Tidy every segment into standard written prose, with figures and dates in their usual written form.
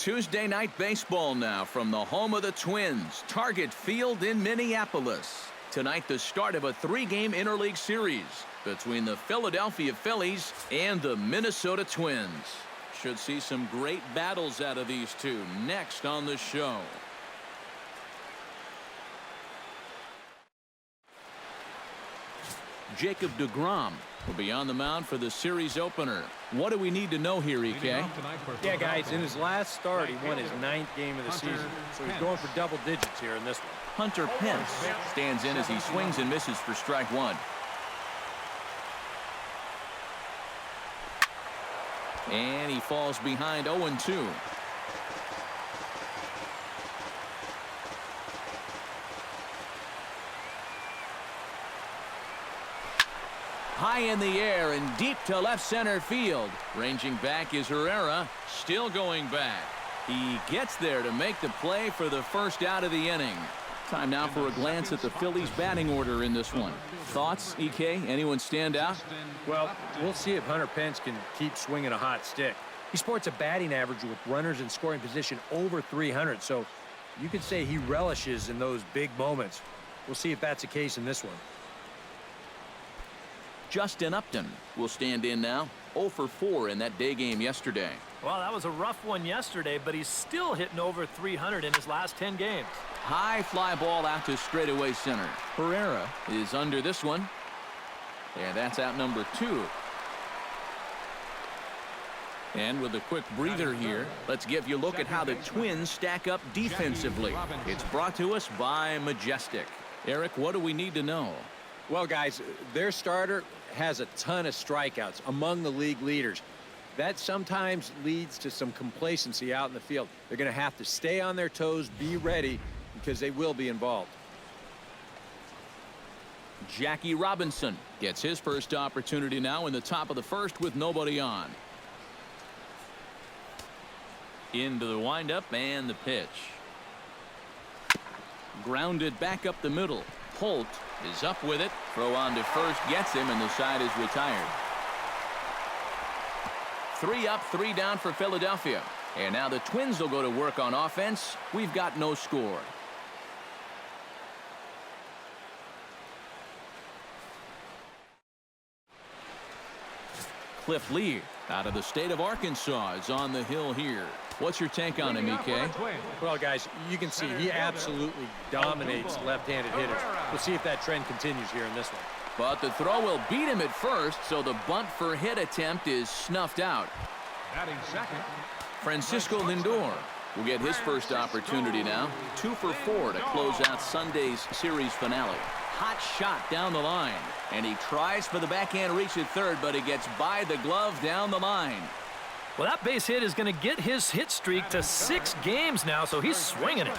Tuesday night baseball now from the home of the Twins, Target Field in Minneapolis. Tonight, the start of a 3-game interleague series between the Philadelphia Phillies and the Minnesota Twins. Should see some great battles out of these two next on the show. Jacob deGrom will be on the mound for the series opener. What do we need to know here, EK? Yeah, guys, in his last start, he won his 9th game of the season, so he's going for double digits here in this one. Hunter Pence stands in as he swings and misses for strike one. And he falls behind 0-2. High in the air and deep to left center field. Ranging back is Herrera, still going back. He gets there to make the play for the first out of the inning. Time now for a glance at the Phillies batting order in this one. Thoughts, EK? Anyone stand out? Well, we'll see if Hunter Pence can keep swinging a hot stick. He sports a batting average with runners in scoring position over 300, so you could say he relishes in those big moments. We'll see if that's the case in this one. Justin Upton will stand in now. 0 for 4 in that day game yesterday. Well, that was a rough one yesterday, but he's still hitting over 300 in his last 10 games. High fly ball out to straightaway center. Herrera is under this one. And that's out number 2. And with a quick breather here, let's give you a look at how the Twins stack up defensively. It's brought to us by Majestic. Eric, what do we need to know? Well, guys, their starter has a ton of strikeouts, among the league leaders. That sometimes leads to some complacency out in the field. They're going to have to stay on their toes, be ready, because they will be involved. Jackie Robinson gets his first opportunity now in the top of the first with nobody on. Into the windup and the pitch. Grounded back up the middle. Holt is up with it. Throw on to first gets him, and the side is retired. 3 up, 3 down for Philadelphia. And now the Twins will go to work on offense. We've got no score. Cliff Lee out of the state of Arkansas is on the hill here. What's your take on him, EK? Well, guys, you can see he absolutely dominates left-handed hitters. We'll see if that trend continues here in this one. But the throw will beat him at first, so the bunt for hit attempt is snuffed out. Francisco Lindor will get his first opportunity now. 2 for 4 to close out Sunday's series finale. Hot shot down the line, and he tries for the backhand reach at third, but he gets by the glove down the line. Well, that base hit is going to get his hit streak to 6 games now, so he's swinging it.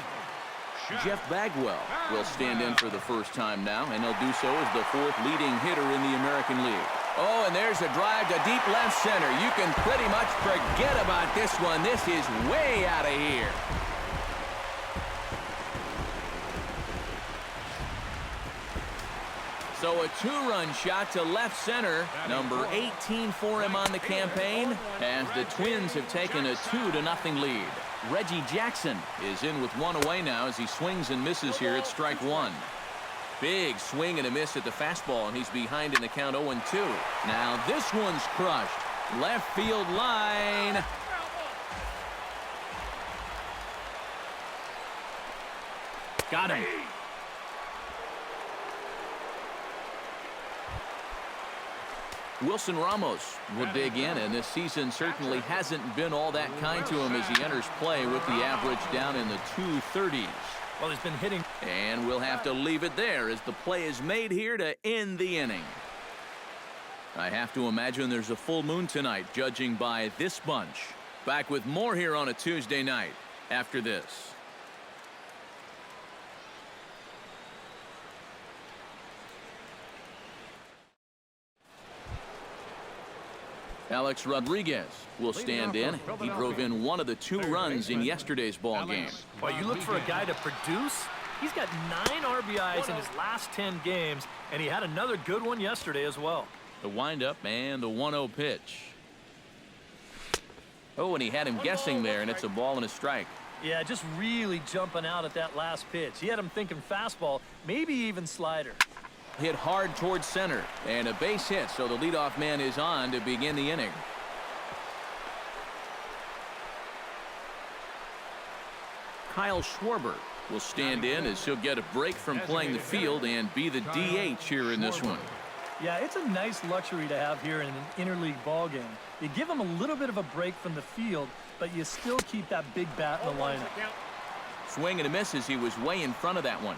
Jeff Bagwell will stand in for the first time now, and he'll do so as the 4th leading hitter in the American League. Oh, and there's a drive to deep left center. You can pretty much forget about this one. This is way out of here. So a 2-run shot to left center, number 18 for him on the campaign, as the Twins have taken a 2-0 lead. Reggie Jackson is in with 1 away now as he swings and misses here at strike 1. Big swing and a miss at the fastball, and he's behind in the count 0-2. Now this one's crushed. Left field line. Got him. Wilson Ramos will dig in, and this season certainly hasn't been all that kind to him as he enters play with the average down in the 230s. Well, he's been hitting. And we'll have to leave it there as the play is made here to end the inning. I have to imagine there's a full moon tonight, judging by this bunch. Back with more here on a Tuesday night after this. Alex Rodriguez will stand in. He drove in 1 of the 2 runs in yesterday's ball game. Well, you look for a guy to produce. He's got 9 RBIs in his last 10 games, and he had another good one yesterday as well. The windup and the 1-0 pitch. Oh, and he had him guessing there, and it's a ball and a strike. Yeah, just really jumping out at that last pitch. He had him thinking fastball, maybe even slider. Hit hard towards center, and a base hit, so the leadoff man is on to begin the inning. Kyle Schwarber will stand in as he'll get a break from playing the field and be the DH here in this one. Yeah, it's a nice luxury to have here in an interleague ball game. You give him a little bit of a break from the field, but you still keep that big bat in the lineup. Swing and a miss as he was way in front of that one.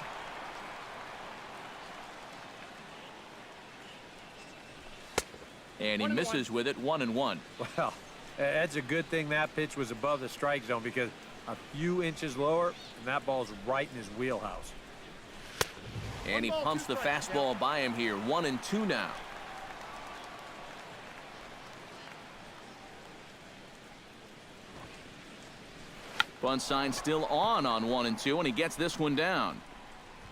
And he misses with it, 1-1. Well, that's a good thing that pitch was above the strike zone, because a few inches lower and that ball's right in his wheelhouse. And he pumps the fastball by him here, 1-2 now. Bunt sign still on 1-2, and he gets this one down.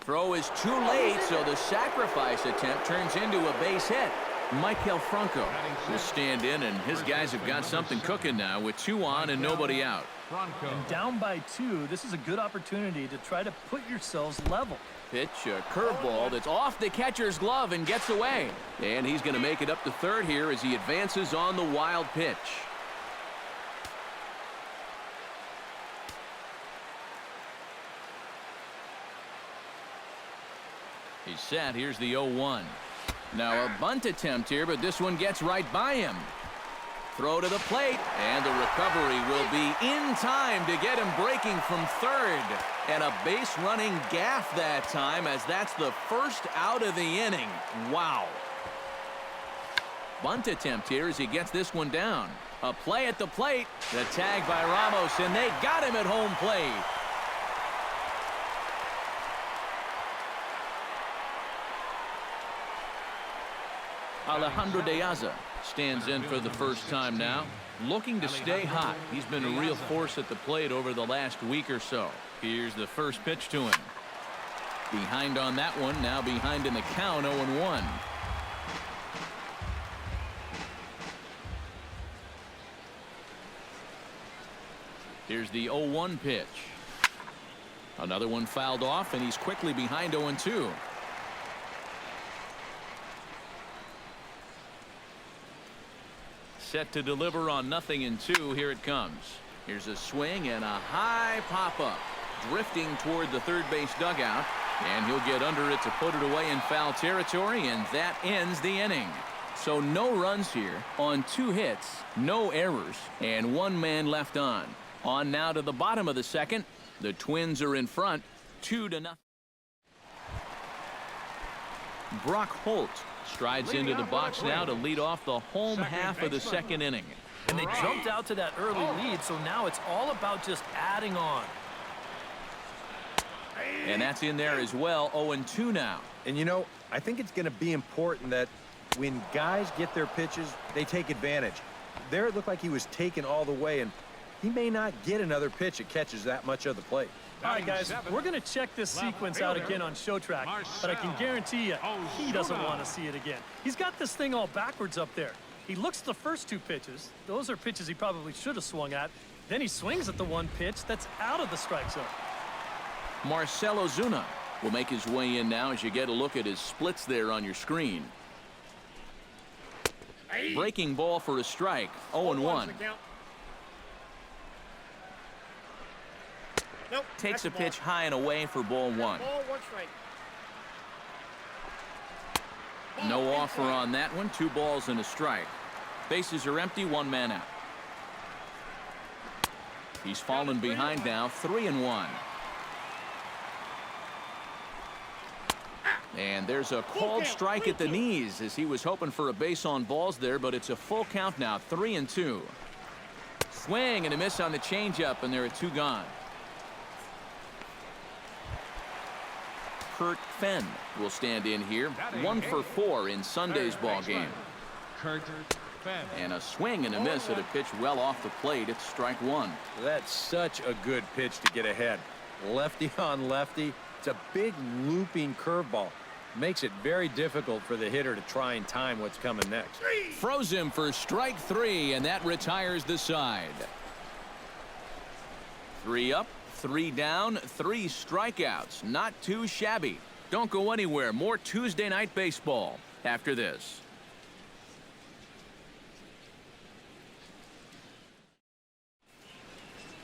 Throw is too late, so the sacrifice attempt turns into a base hit. Michael Franco will stand in, and his guys have got something cooking now with 2 on and nobody out. And down by 2, this is a good opportunity to try to put yourselves level. Pitch, a curveball that's off the catcher's glove and gets away. And he's going to make it up to third here as he advances on the wild pitch. He's set. Here's the 0-1. Now a bunt attempt here, but this one gets right by him. Throw to the plate, and the recovery will be in time to get him breaking from third. And a base running gaff that time, as that's the first out of the inning. Wow. Bunt attempt here as he gets this one down. A play at the plate. The tag by Ramos, and they got him at home plate. Alejandro De Aza stands in for the first time now, looking to stay hot. He's been a real force at the plate over the last week or so. Here's the first pitch to him. Behind on that one, now behind in the count, 0-1. Here's the 0-1 pitch. Another one fouled off, and he's quickly behind 0-2. Set to deliver on 0-2. Here it comes. Here's a swing and a high pop-up. Drifting toward the third base dugout. And he'll get under it to put it away in foul territory, and that ends the inning. So no runs here on 2 hits, no errors, and 1 man left on. On now to the bottom of the second. The Twins are in front, 2-0. Brock Holt strides into the box now to lead off the home half of the second inning. And they jumped out to that early lead, so now it's all about just adding on. And that's in there as well, 0-2 now. And you know, I think it's going to be important that when guys get their pitches, they take advantage. There it looked like he was taken all the way, and he may not get another pitch that catches that much of the plate. All right, guys, we're going to check this sequence out again on Show Track, but I can guarantee you he doesn't want to see it again. He's got this thing all backwards up there. He looks at the first 2 pitches. Those are pitches he probably should have swung at. Then he swings at the 1 pitch that's out of the strike zone. Marcell Ozuna will make his way in now as you get a look at his splits there on your screen. Breaking ball for a strike, 0-1. Nope, takes a pitch high and away for ball 1. No offer on that one. 2 balls and a strike. Bases are empty, 1 man out. He's fallen behind now, 3-1. And there's a called strike at the knees as he was hoping for a base on balls there, but it's a full count now, 3-2. Swing and a miss on the changeup, and there are 2 gone. Kurt Fenn will stand in here, 1 for 4 in Sunday's ball game. And a swing and a miss at a pitch well off the plate. It's strike 1. That's such a good pitch to get ahead. Lefty on lefty. It's a big looping curveball. Makes it very difficult for the hitter to try and time what's coming next. Throws him for strike 3, and that retires the side. 3 up, 3 down, 3 strikeouts. Not too shabby. Don't go anywhere. More Tuesday night baseball after this.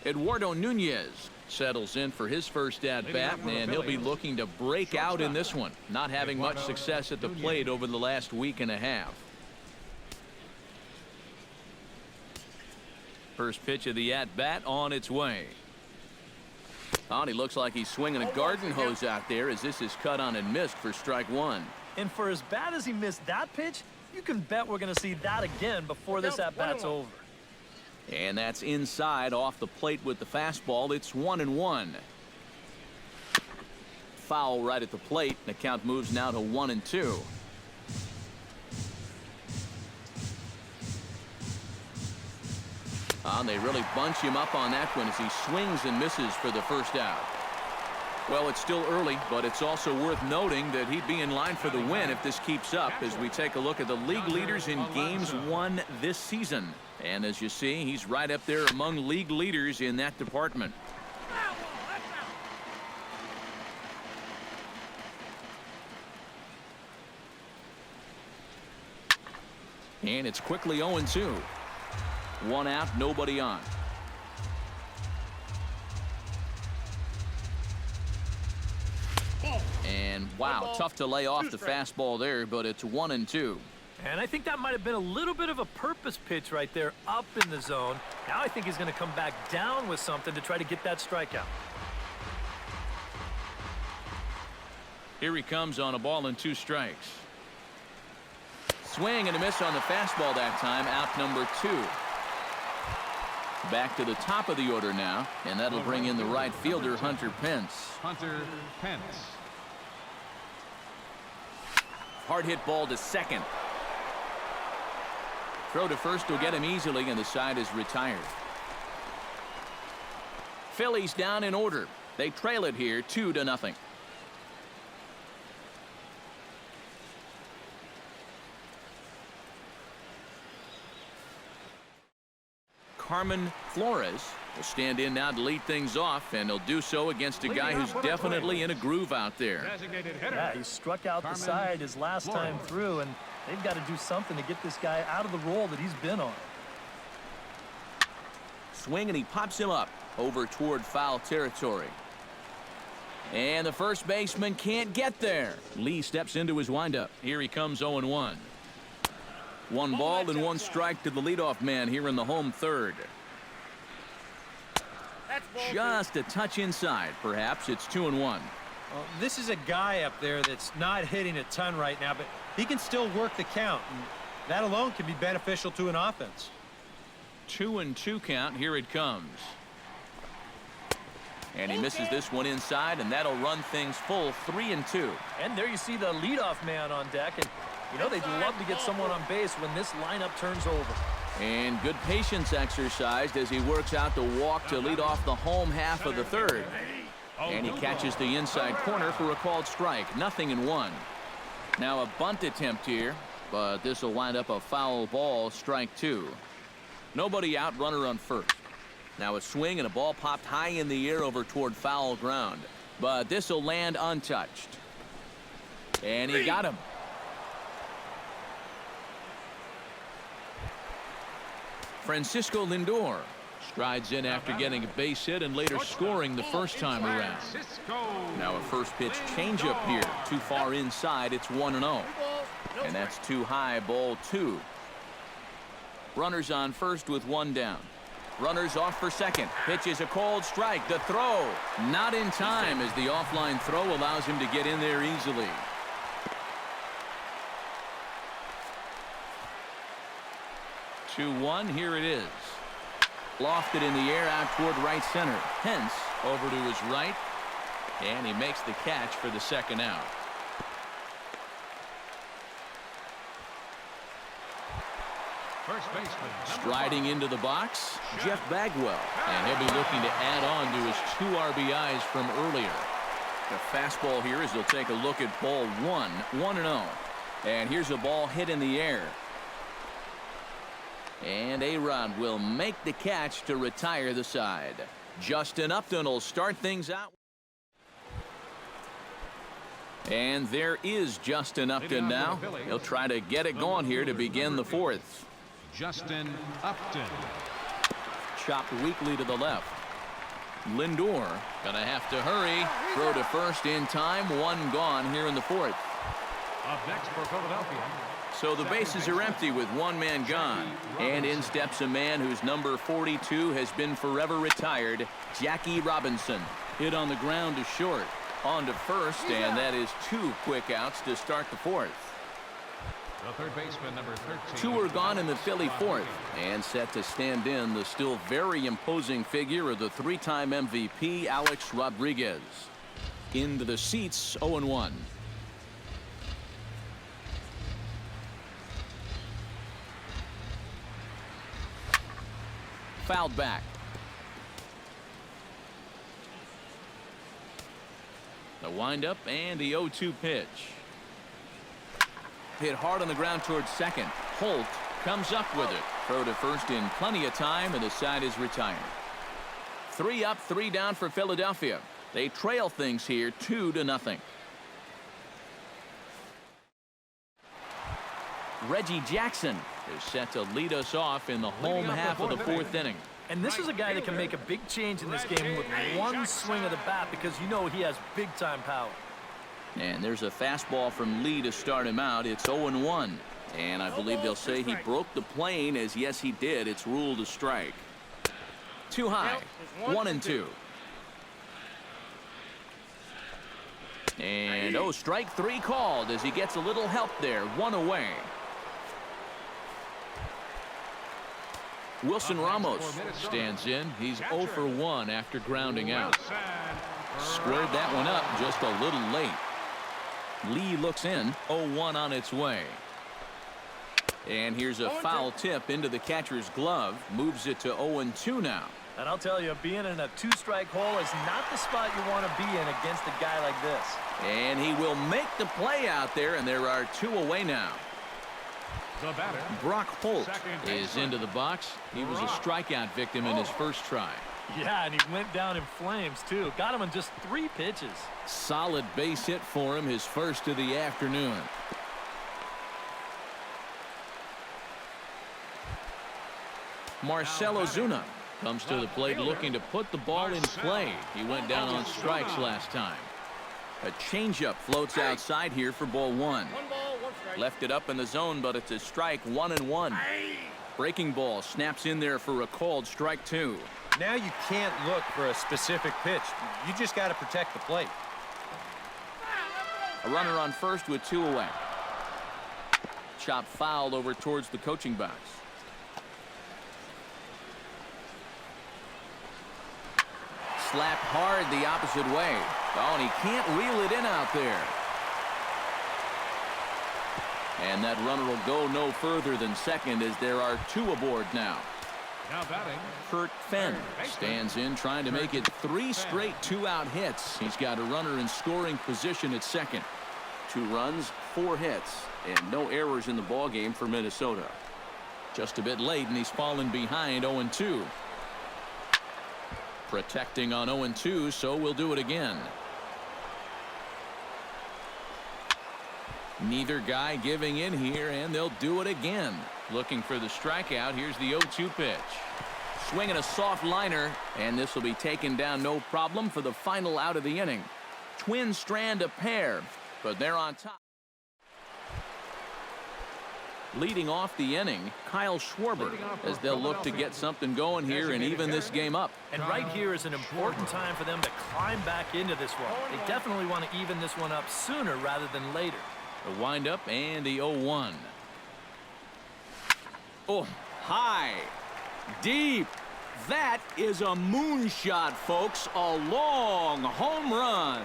Eduardo Nunez settles in for his first at-bat, and he'll be looking to break out in this one, not having much success at the plate over the last week and a half. First pitch of the at-bat on its way. Oh, and he looks like he's swinging a garden hose out there as this is cut on and missed for strike 1. And for as bad as he missed that pitch, you can bet we're going to see that again before this at-bat's over. And that's inside off the plate with the fastball. It's 1-1. Foul right at the plate. The count moves now to 1-2. And they really bunch him up on that one as he swings and misses for the first out. Well, it's still early, but it's also worth noting that he'd be in line for the win if this keeps up as we take a look at the league leaders in games won this season. And as you see, he's right up there among league leaders in that department. And it's quickly 0-2. 1 out, nobody on. And wow, tough to lay off the fastball there, but it's 1-2. And I think that might have been a little bit of a purpose pitch right there up in the zone. Now I think he's going to come back down with something to try to get that strikeout. Here he comes on a ball and 2 strikes. Swing and a miss on the fastball that time. Out number 2. Back to the top of the order now, and that'll bring in the right fielder, Hunter Pence. Hard hit ball to second. Throw to first will get him easily, and the side is retired. Phillies down in order. They trail it here 2-0. Carmen Flores will stand in now to lead things off, and he'll do so against a guy who's definitely in a groove out there. Yeah, he struck out the side his last time through, and they've got to do something to get this guy out of the role that he's been on. Swing, and he pops him up over toward foul territory. And the first baseman can't get there. Lee steps into his windup. Here he comes 0-1. 1 ball and 1 strike to the leadoff man here in the home third. Just a touch inside, perhaps. It's 2-1. Well, this is a guy up there that's not hitting a ton right now, but he can still work the count. And that alone can be beneficial to an offense. 2-2 count. Here it comes. And he misses this one inside, and that'll run things full 3-2. And there you see the leadoff man on deck. And you know, they'd love to get someone on base when this lineup turns over. And good patience exercised as he works out the walk to lead off the home half of the third. And he catches the inside corner for a called strike. 0-1. Now a bunt attempt here, but this will wind up a foul ball, strike 2. Nobody out, runner on first. Now a swing and a ball popped high in the air over toward foul ground. But this will land untouched. And he got him. Francisco Lindor strides in after getting a base hit and later scoring the first time around. Now a first pitch changeup here. Too far inside. It's 1-0. And that's too high, ball 2. Runners on first with 1 down. Runners off for second. Pitch is a called strike. The throw not in time as the offline throw allows him to get in there easily. Here it is. Lofted in the air out toward right center. Pence over to his right. And he makes the catch for the second out. First baseman. Striding into the box, Jeff Bagwell. And he'll be looking to add on to his 2 RBIs from earlier. The fastball here as they'll take a look at ball 1, 1-0. And here's a ball hit in the air. And A-Rod will make the catch to retire the side. Justin Upton will start things out. And there is Justin Upton now. He'll try to get it going here to begin the fourth. Justin Upton. Chopped weakly to the left. Lindor gonna have to hurry. Throw to first in time. One gone here in the fourth. Up next for Philadelphia. So the bases are empty with one man gone. And in steps a man whose number 42 has been forever retired, Jackie Robinson. Hit on the ground to short. On to first, and that is 2 quick outs to start the fourth. The third baseman, number 13. 2 are gone in the Philly fourth. And set to stand in the still very imposing figure of the 3-time MVP, Alex Rodriguez. Into the seats, 0-1. Fouled back. The windup and the 0-2 pitch. Hit hard on the ground towards second. Holt comes up with it. Throw to first in plenty of time, and the side is retired. 3 up, 3 down for Philadelphia. They trail things here 2-0. Reggie Jackson is set to lead us off in the home half of the fourth inning. And this is a guy that can make a big change in this game with one swing of the bat because you know he has big-time power. And there's a fastball from Lee to start him out. It's 0-1. And I believe they'll say he broke the plane, as yes he did. It's ruled a strike. Too high. 1-2. And strike 3 called as he gets a little help there. 1 away. Wilson Ramos stands in. He's 0 for 1 after grounding out. Squared that one up just a little late. Lee looks in. 0-1 on its way. And here's a foul tip into the catcher's glove. Moves it to 0-2 now. And I'll tell you, being in a 2-strike hole is not the spot you want to be in against a guy like this. And he will make the play out there, and there are 2 away now. The batter, Brock Holt is into the box. He was a strikeout victim in his first try. Yeah, and he went down in flames, too. Got him in just 3 pitches. Solid base hit for him, his first of the afternoon. Marcell Ozuna comes to the plate looking to put the ball in play. He went down on strikes last time. A changeup floats outside here for ball 1. Left it up in the zone, but it's a strike. 1-1. Breaking ball snaps in there for a called strike 2. Now you can't look for a specific pitch. You just got to protect the plate. A runner on first with 2 away. Chop fouled over towards the coaching box. Slapped hard the opposite way. Oh, and he can't reel it in out there. And that runner will go no further than second as there are 2 aboard now. Now batting, Kurt Fenn stands in trying to make it 3 straight 2-out hits. He's got a runner in scoring position at second. 2 runs, 4 hits, and no errors in the ballgame for Minnesota. Just a bit late, and he's fallen behind 0-2. Protecting on 0-2, so we'll do it again. Neither guy giving in here, and they'll do it again. Looking for the strikeout. Here's the 0-2 pitch. Swinging a soft liner, and this will be taken down no problem for the final out of the inning. Twins strand a pair, but they're on top. Leading off the inning, Kyle Schwarber, as they'll look to get something going here and even this game up. And right here is an important time for them to climb back into this one. They definitely want to even this one up sooner rather than later. The windup and the 0-1. Oh, high, deep. That is a moonshot, folks. A long home run.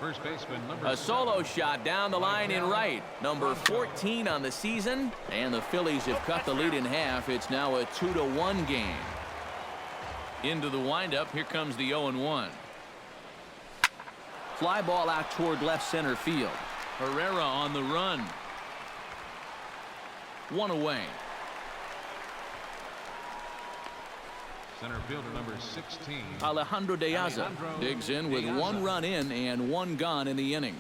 first baseman, number A solo shot down the line in right. Number 14 on the season. And the Phillies have cut the lead in half. It's now a 2-1 game. Into the windup. Here comes the 0-1. Fly ball out toward left center field. Herrera on the run. One away. Center fielder number 16. Alejandro De Aza digs in with 1 run in and 1 gone in the inning.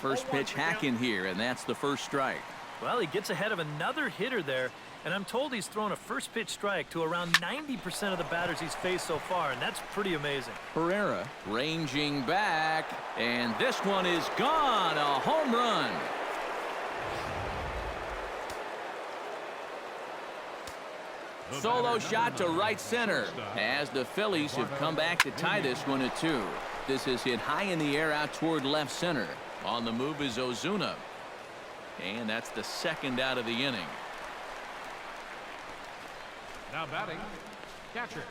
First pitch hack in here, and that's the first strike. Well, he gets ahead of another hitter there, and I'm told he's thrown a first pitch strike to around 90% of the batters he's faced so far, and that's pretty amazing. Herrera ranging back, and this one is gone. A home run. Solo shot to right center as the Phillies have come back to tie this one at 2. This is hit high in the air out toward left center. On the move is Ozuna. And that's the second out of the inning. Now batting, catcher.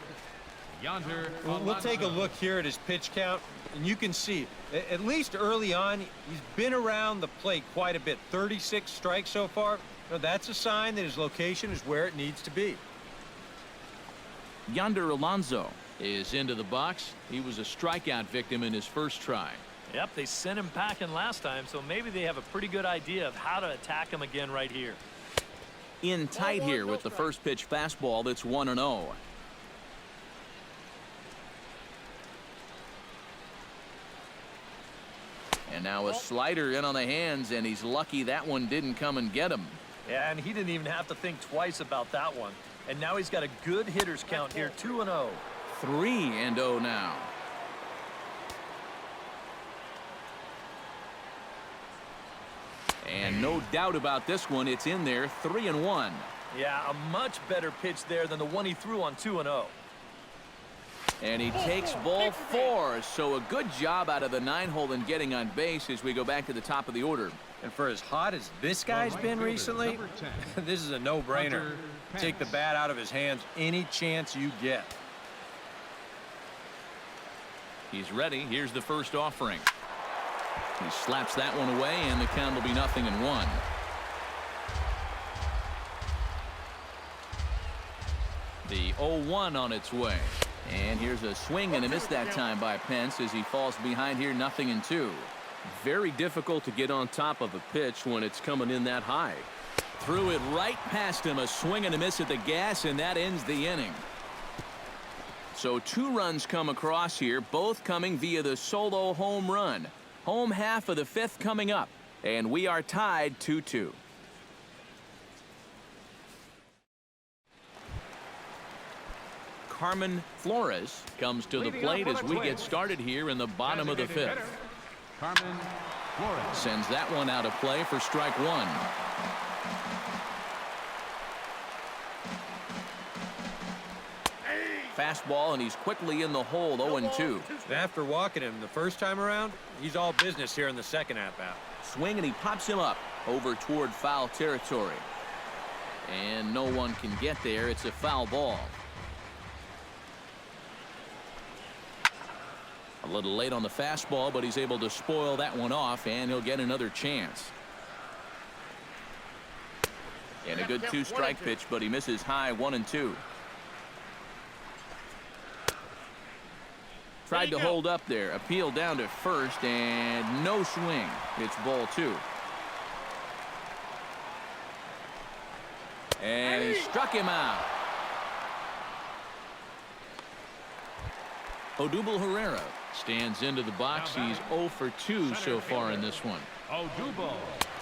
Yonder. We'll take a look here at his pitch count, and you can see, at least early on, he's been around the plate quite a bit. 36 strikes so far. Now, that's a sign that his location is where it needs to be. Yonder Alonso is into the box. He was a strikeout victim in his first try. Yep, they sent him packing last time, so maybe they have a pretty good idea of how to attack him again right here. In tight here with the first pitch fastball that's 1-0. And now a slider in on the hands, and he's lucky that one didn't come and get him. Yeah, and he didn't even have to think twice about that one. And now he's got a good hitters count here, 2-0. 3-0 now. And no doubt about this one, it's in there, 3-1. Yeah, a much better pitch there than the one he threw on 2-0. And he takes ball 4, so a good job out of the 9-hole in getting on base as we go back to the top of the order. And for as hot as this guy's been recently, this is a no-brainer. Take the bat out of his hands any chance you get. He's ready. Here's the first offering. He slaps that one away, and the count will be 0-1. The 0-1 on its way. And here's a swing and a miss that time by Pence as he falls behind here, 0-2. Very difficult to get on top of a pitch when it's coming in that high. Threw it right past him, a swing and a miss at the gas, and that ends the inning. So 2 runs come across here, both coming via the solo home run. Home half of the 5th coming up, and we are tied 2-2. Carmen Flores comes to the plate as we get started here in the bottom of the 5th. Carmen Flores sends that one out of play for strike 1. Fastball, and he's quickly in the hole, 0-2. After walking him the first time around, he's all business here in the second at-bat. Swing, and he pops him up over toward foul territory. And no one can get there. It's a foul ball. A little late on the fastball, but he's able to spoil that one off, and he'll get another chance. And a good 2-strike pitch, but he misses high, 1-2. Tried to hold up there. Appeal down to first, and no swing. It's ball 2. And he struck him out. Odubel Herrera stands into the box. He's 0 for 2 so far in this one. Odubel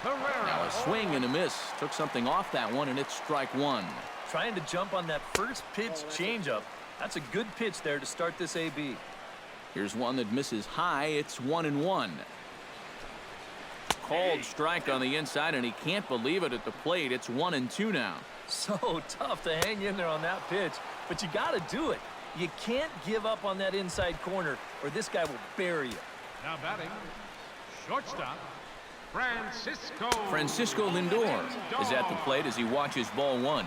Herrera. Now a swing and a miss. Took something off that one, and it's strike 1. Trying to jump on that first pitch changeup. That's a good pitch there to start this AB. Here's one that misses high. It's 1-1. Called strike on the inside, and he can't believe it at the plate. It's 1-2 now. So tough to hang in there on that pitch, but you got to do it. You can't give up on that inside corner, or this guy will bury you. Now batting, shortstop, Francisco Lindor is at the plate as he watches ball 1.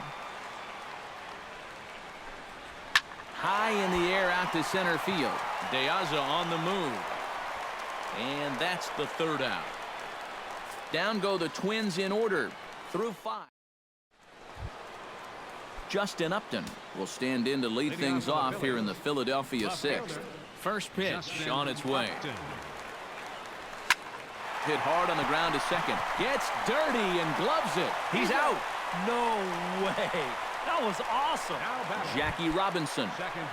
High in the air out to center field. De Aza on the move. And that's the 3rd out. Down go the Twins in order through 5. Justin Upton will stand in to lead things off here in the Philadelphia sixth. First pitch on its way. Hit hard on the ground to second. Gets dirty and gloves it. He's out. No way. That was awesome. Jackie Robinson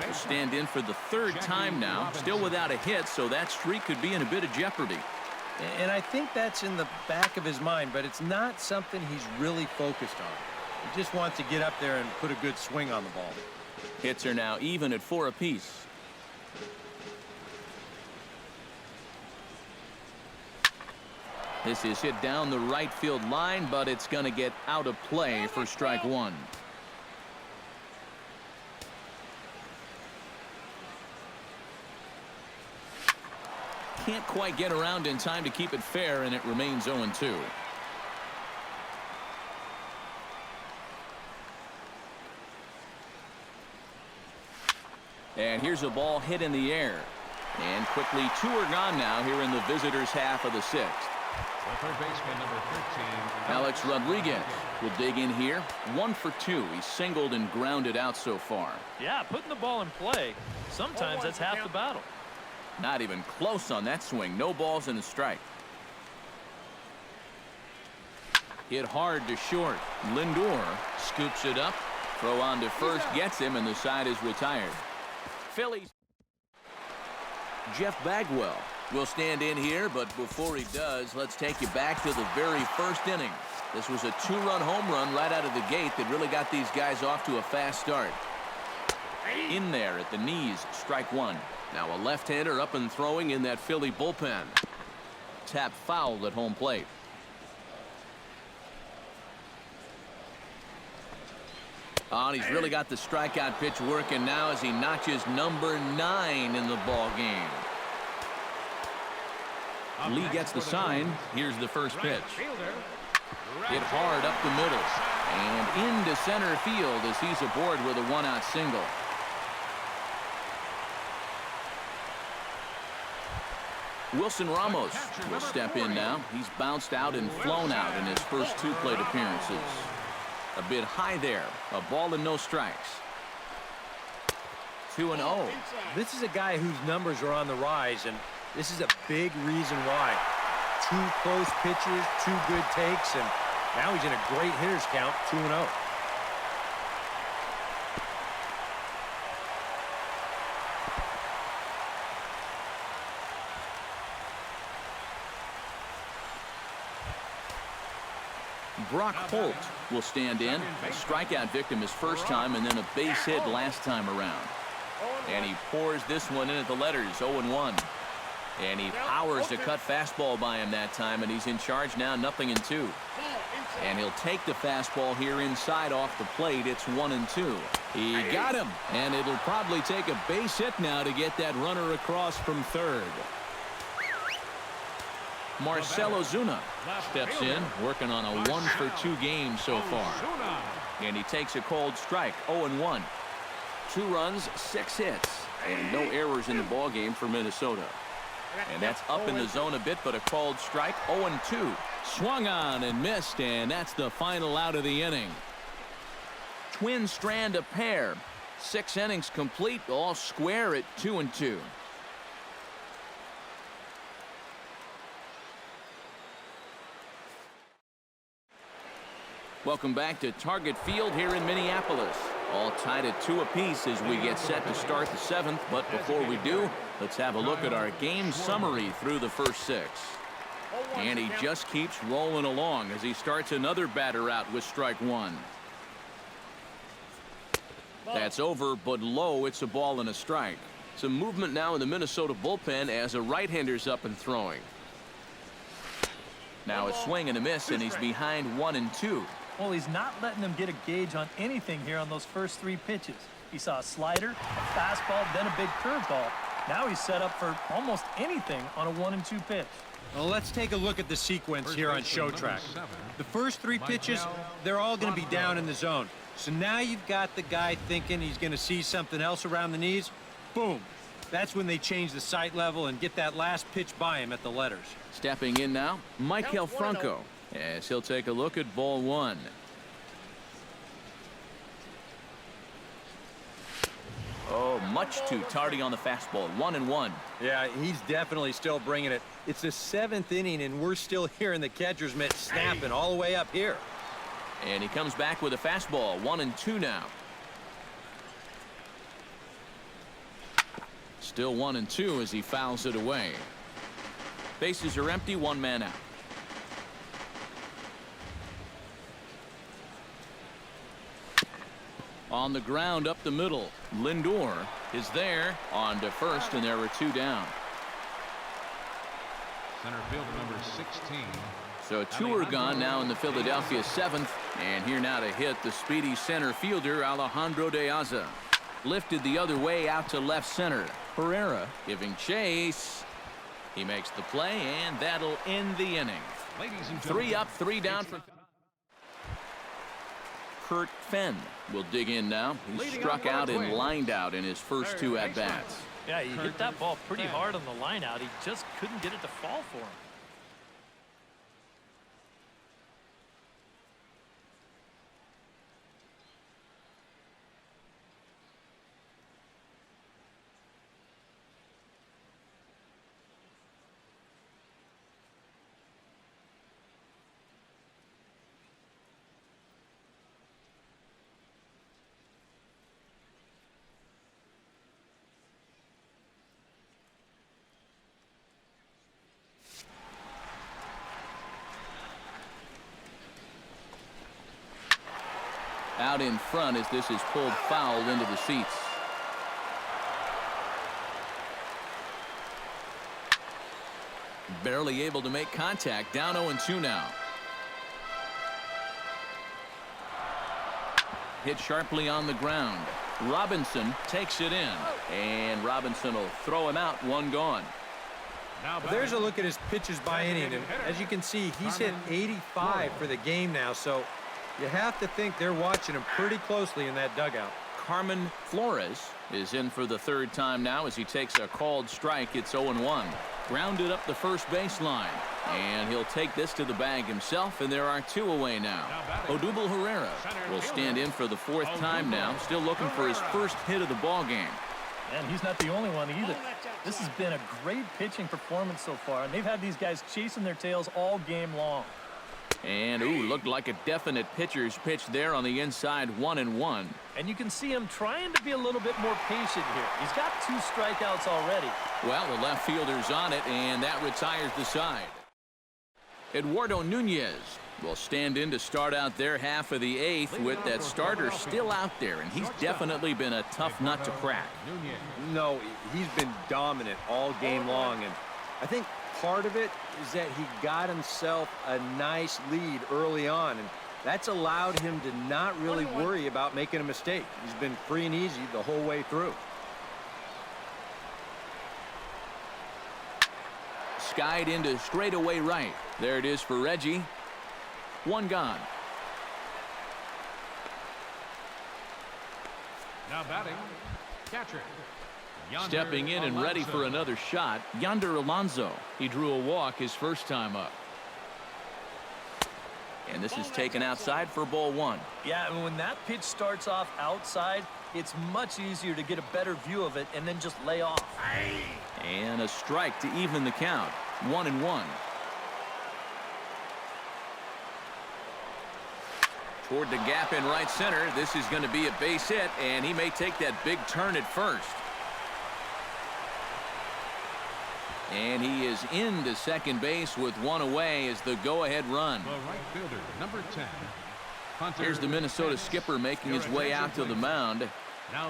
will stand in for the third time now. Still without a hit, so that streak could be in a bit of jeopardy. And I think that's in the back of his mind, but it's not something he's really focused on. He just wants to get up there and put a good swing on the ball. Hits are now even at 4 apiece. This is hit down the right field line, but it's going to get out of play for strike one. Can't quite get around in time to keep it fair, and it remains 0-2. And here's a ball hit in the air. And quickly 2 are gone now here in the visitors' half of the sixth. The third baseman, number 13. Alex Rodriguez will dig in here. 1 for 2. He's singled and grounded out so far. Yeah, putting the ball in play, sometimes that's half the battle. Not even close on that swing. No balls and a strike. Hit hard to short. Lindor scoops it up. Throw on to first gets him, and the side is retired. Phillies. Jeff Bagwell will stand in here, but before he does, let's take you back to the very first inning. This was a 2-run home run right out of the gate that really got these guys off to a fast start. In there at the knees, strike one. Now a left-hander up and throwing in that Philly bullpen. Tap foul at home plate. Oh, and he's really got the strikeout pitch working now as he notches number 9 in the ball game. Lee gets the sign. Here's the first pitch. Hit hard up the middle and into center field as he's aboard with a 1-out single. Wilson Ramos will step in now. He's bounced out and flown out in his first 2 plate appearances. A bit high there. A ball and no strikes. 2-0. This is a guy whose numbers are on the rise, and this is a big reason why. 2 close pitches, 2 good takes, and now he's in a great hitters count, 2-0. Brock Holt will stand in. A strikeout victim his first time, and then a base hit last time around. And he pours this one in at the letters, 0-1. And he powers a cut fastball by him that time, and he's in charge now, 0-2. And he'll take the fastball here inside off the plate. It's 1-2. He got him, and it'll probably take a base hit now to get that runner across from third. Marcell Ozuna steps in, working on a 1 for 2 game so far. And he takes a cold strike, 0-1. 2 runs, 6 hits, and no errors in the ball game for Minnesota. And that's up in the zone a bit, but a called strike, 0-2. Swung on and missed, and that's the final out of the inning. Twins strand a pair. 6 innings complete, all square at 2-2. Welcome back to Target Field here in Minneapolis. All tied at 2 apiece as we get set to start the 7th. But before we do, let's have a look at our game summary through the first 6. And he just keeps rolling along as he starts another batter out with strike 1. That's over, but low. It's a ball and a strike. Some movement now in the Minnesota bullpen as a right-hander's up and throwing. Now a swing and a miss, and he's behind 1-2. Well, he's not letting them get a gauge on anything here on those first 3 pitches. He saw a slider, a fastball, then a big curveball. Now he's set up for almost anything on a 1-2 pitch. Well, let's take a look at the sequence here on Show Track. The first 3 pitches, they're all going to be down in the zone. So now you've got the guy thinking he's going to see something else around the knees. Boom. That's when they change the sight level and get that last pitch by him at the letters. Stepping in now, Maikel Franco, as he'll take a look at ball 1. Oh, much too tardy on the fastball. 1-1. Yeah, he's definitely still bringing it. It's the 7th inning, and we're still hearing the catcher's mitt snapping all the way up here. And he comes back with a fastball. 1-2 now. Still 1-2 as he fouls it away. Bases are empty, 1 man out. On the ground up the middle. Lindor is there on to first, and there are 2 down. Center fielder number 16. So 2 are gone now in the Philadelphia 7th. And here now to hit the speedy center fielder Alejandro De Aza. Lifted the other way out to left center. Herrera giving chase. He makes the play, and that'll end the inning. 3 up, 3 down for Kurt Fenn will dig in now. He struck out and lined out in his first 2 at-bats. Yeah, he hit that ball pretty hard on the line out. He just couldn't get it to fall for him. Out in front as this is pulled foul into the seats. Barely able to make contact. Down 0-2 now. Hit sharply on the ground. Robinson takes it in, and Robinson will throw him out. 1 gone. There's a look at his pitches by inning, and as you can see, he's hit 85 for the game now, so you have to think they're watching him pretty closely in that dugout. Carmen Flores is in for the 3rd time now as he takes a called strike. It's 0-1. Grounded up the first baseline, and he'll take this to the bag himself, and there are 2 away now. Odubel Herrera will stand in for the 4th time now, still looking for his first hit of the ball game. And he's not the only one either. This has been a great pitching performance so far, and they've had these guys chasing their tails all game long. And, ooh, looked like a definite pitcher's pitch there on the inside. 1-1. And you can see him trying to be a little bit more patient here. He's got 2 strikeouts already. Well, the left fielder's on it, and that retires the side. Eduardo Nunez will stand in to start out their half of the 8th with that starter still out there, and he's definitely been a tough nut to crack. No, he's been dominant all game long, and I think part of it is that he got himself a nice lead early on, and that's allowed him to not really worry about making a mistake. He's been free and easy the whole way through. Skied into straightaway right. There it is for Reggie. 1 gone. Now batting, catcher. Stepping in and ready for another shot, Yonder Alonso. He drew a walk his first time up. And this is taken outside for ball 1. Yeah, and when that pitch starts off outside, it's much easier to get a better view of it and then just lay off. And a strike to even the count. 1-1. Toward the gap in right center. This is going to be a base hit, and he may take that big turn at first. And he is into second base with 1 away as the go-ahead run. The right fielder, number 10. Here's the Minnesota skipper making his way out to the mound.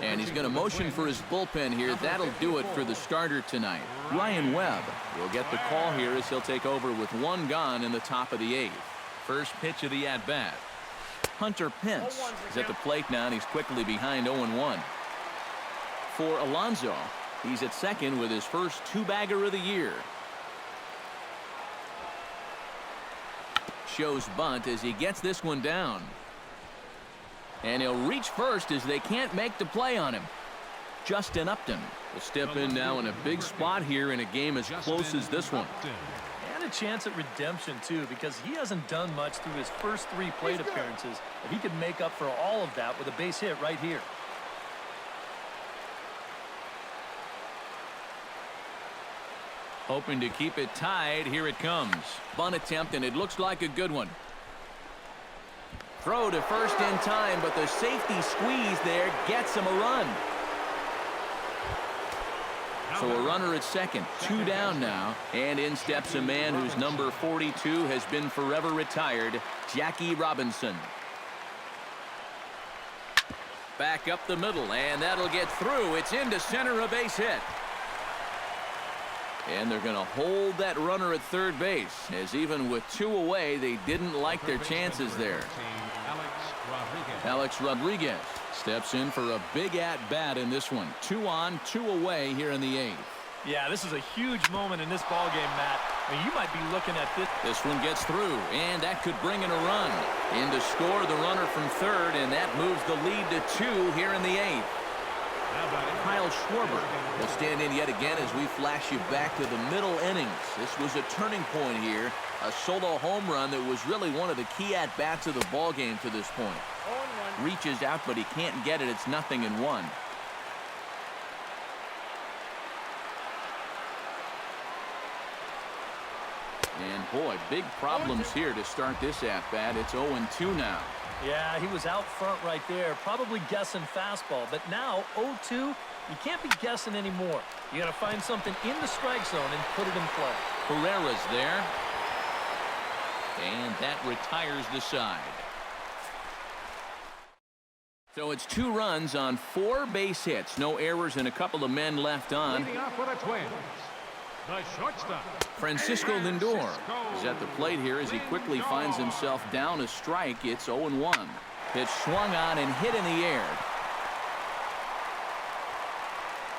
And he's going to motion for his bullpen here. That'll do it for the starter tonight. Ryan Webb will get the call here as he'll take over with 1 gone in the top of the 8th. First pitch of the at-bat. Hunter Pence is at the plate now, and he's quickly behind 0-1. For Alonso, he's at second with his first 2-bagger of the year. Shows bunt as he gets this one down. And he'll reach first as they can't make the play on him. Justin Upton will step in now in a big spot here in a game as close as this one. And a chance at redemption, too, because he hasn't done much through his first 3 plate appearances. But he could make up for all of that with a base hit right here. Hoping to keep it tied. Here it comes. Bunt attempt, and it looks like a good one. Throw to first in time, but the safety squeeze there gets him a run. So a runner at second, 2 down now, and in steps a man whose number 42 has been forever retired, Jackie Robinson. Back up the middle, and that'll get through. It's into center, a base hit. And they're going to hold that runner at third base, as even with 2 away, they didn't like their chances there. Alex Rodriguez steps in for a big at-bat in this one. 2 on, 2 away here in the 8th. Yeah, this is a huge moment in this ball game, Matt. I mean, you might be looking at this. This one gets through, and that could bring in a run. In to score the runner from third, and that moves the lead to 2 here in the 8th. Kyle Schwarber will stand in yet again as we flash you back to the middle innings. This was a turning point here. A solo home run that was really one of the key at-bats of the ball game to this point. Reaches out, but he can't get it. It's 0-1. And boy, big problems here to start this at-bat. It's 0-2 now. Yeah, he was out front right there, probably guessing fastball. But now, 0-2, you can't be guessing anymore. You got to find something in the strike zone and put it in play. Herrera's there. And that retires the side. So it's 2 runs on 4 base hits. No errors and a couple of men left on. Leading off for the Twins, the shortstop, Francisco Lindor is at the plate here as he quickly finds himself down a strike. It's 0-1. Pitch swung on and hit in the air.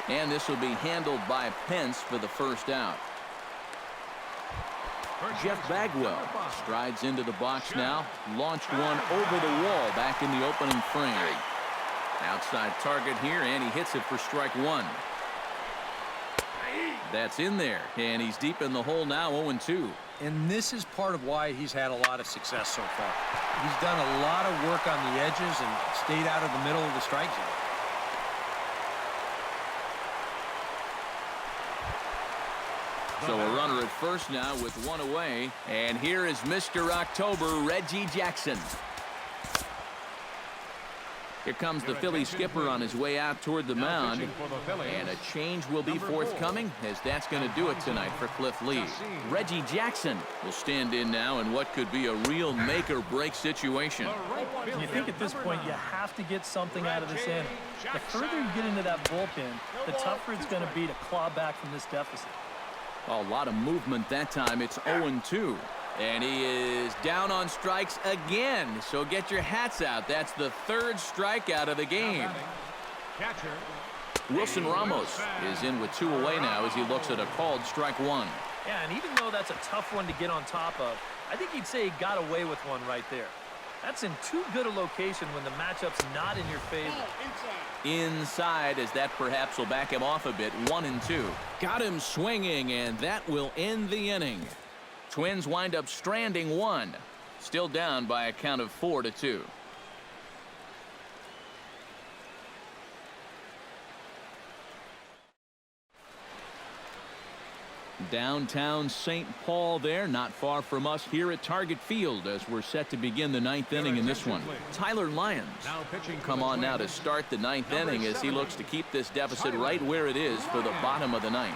And this will be handled by Pence for the first out. Jeff Bagwell strides into the box now. Launched one over the wall back in the opening frame. Outside target here, and he hits it for strike 1. That's in there, and he's deep in the hole now, 0-2. And this is part of why he's had a lot of success so far. He's done a lot of work on the edges and stayed out of the middle of the strike zone. So a runner at first now with 1 away. And here is Mr. October, Reggie Jackson. Here comes the Philly skipper on his way out toward the mound. And a change will be forthcoming, as that's going to do it tonight for Cliff Lee. Reggie Jackson will stand in now in what could be a real make-or-break situation. You think at this point you have to get something out of this inning. The further you get into that bullpen, the tougher it's going to be to claw back from this deficit. A lot of movement that time. It's 0-2. And he is down on strikes again. So get your hats out. That's the 3rd strikeout of the game. catcher, Wilson Ramos is in with 2 away now as he looks at a called strike 1. Yeah, and even though that's a tough one to get on top of, I think he'd say he got away with one right there. That's in too good a location when the matchup's not in your favor. Inside, as that perhaps will back him off a bit. 1-2. Got him swinging, and that will end the inning. Twins wind up stranding 1. Still down by a count of 4-2. Downtown St. Paul there, not far from us here at Target Field as we're set to begin the 9th inning in this one. Tyler Lyons come on now to start the 9th inning as he looks to keep this deficit right where it is for the bottom of the 9th.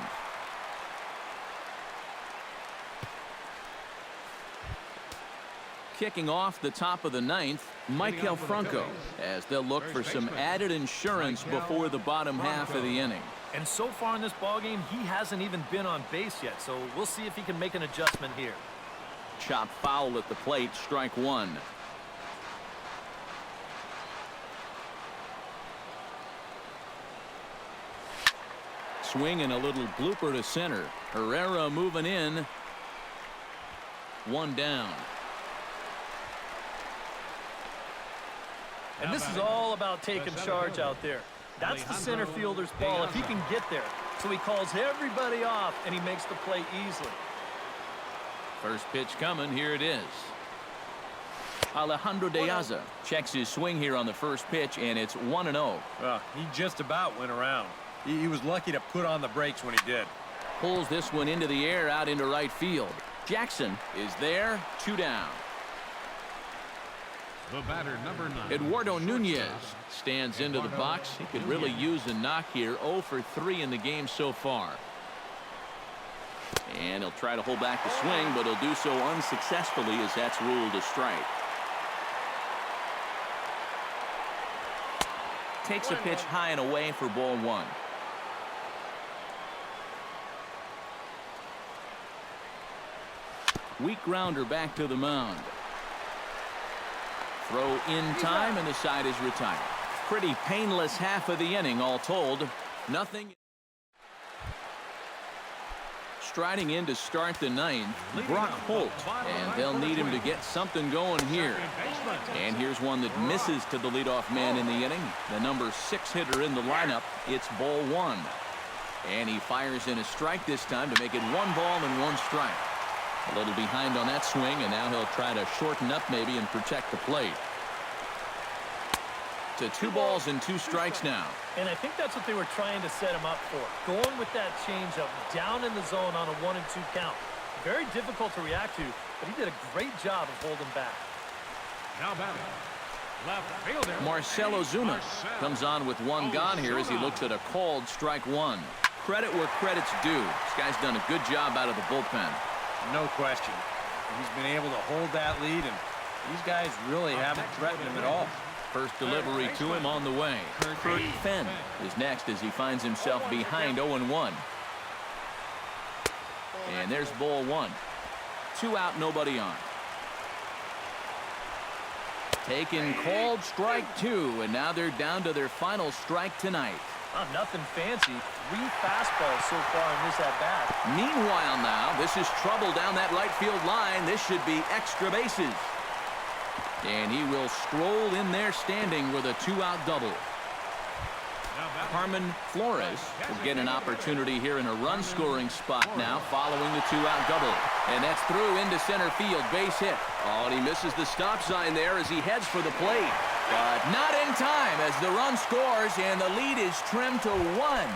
Kicking off the top of the 9th, Michael Franco, as they'll look for some added insurance before the bottom half of the inning. And so far in this ballgame, he hasn't even been on base yet, so we'll see if he can make an adjustment here. Chop foul at the plate, strike 1. Swing and a little blooper to center. Herrera moving in. 1 down. And this is all about taking charge out there. That's the center fielder's ball if he can get there. So he calls everybody off, and he makes the play easily. First pitch coming. Here it is. Alejandro De Aza checks his swing here on the first pitch, and it's 1-0. He just about went around. He was lucky to put on the brakes when he did. Pulls this one into the air out into right field. Jackson is there, 2 down. The batter, number 9. Eduardo Nunez stands into the box. He could really use a knock here. 0 for 3 in the game so far. And he'll try to hold back the swing, but he'll do so unsuccessfully as that's ruled a strike. Takes a pitch high and away for ball 1. Weak grounder back to the mound. Throw in time, and the side is retired. Pretty painless half of the inning, all told. Nothing. Striding in to start the 9th, Brock Holt, and they'll need him to get something going here. And here's one that misses to the leadoff man in the inning, the number 6 hitter in the lineup. It's ball 1. And he fires in a strike this time to make it 1 ball and 1 strike. A little behind on that swing, and now he'll try to shorten up maybe and protect the plate. To 2 balls and 2 strikes now. And I think that's what they were trying to set him up for. Going with that changeup down in the zone on a 1 and 2 count. Very difficult to react to, but he did a great job of holding back. Now batting, left fielder Marcell Ozuna comes on with 1 gone here as he looks at a called strike 1. Credit where credit's due. This guy's done a good job out of the bullpen. No question. He's been able to hold that lead, and these guys really haven't threatened him at all. First delivery to him on the way. Kurt Fenn is next as he finds himself behind 0-1. And there's ball 1. 2 out, nobody on. Taken, called strike 2, and now they're down to their final strike tonight. Oh, nothing fancy. 3 fastballs so far in this at-bat. Meanwhile now, this is trouble down that right field line. This should be extra bases. And he will stroll in there standing with a 2-out double. Carmen Flores will get an opportunity here in a run-scoring spot now following the 2-out double. And that's through into center field, base hit. Oh, and he misses the stop sign there as he heads for the plate. But not in time as the run scores and the lead is trimmed to 1.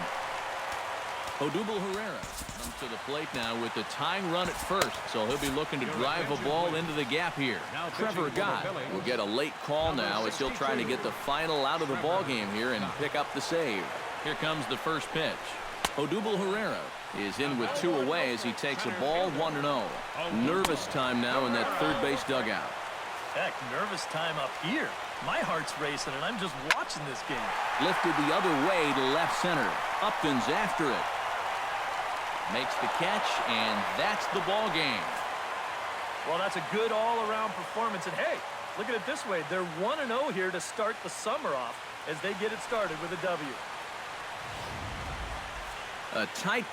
Odubel Herrera comes to the plate now with the tying run at first, so he'll be looking to drive a ball into the gap here. Trevor Gott will get a late call now as he'll try to get the final out of the ball game here and pick up the save. Here comes the first pitch. Odubel Herrera is in with 2 away as he takes a ball 1-0. Nervous time now in that third base dugout. Heck, nervous time up here. My heart's racing, and I'm just watching this game. Lifted the other way to left center. Upton's after it. Makes the catch, and that's the ball game. Well, that's a good all-around performance. And, hey, look at it this way. They're 1-0 here to start the summer off as they get it started with a W. A tight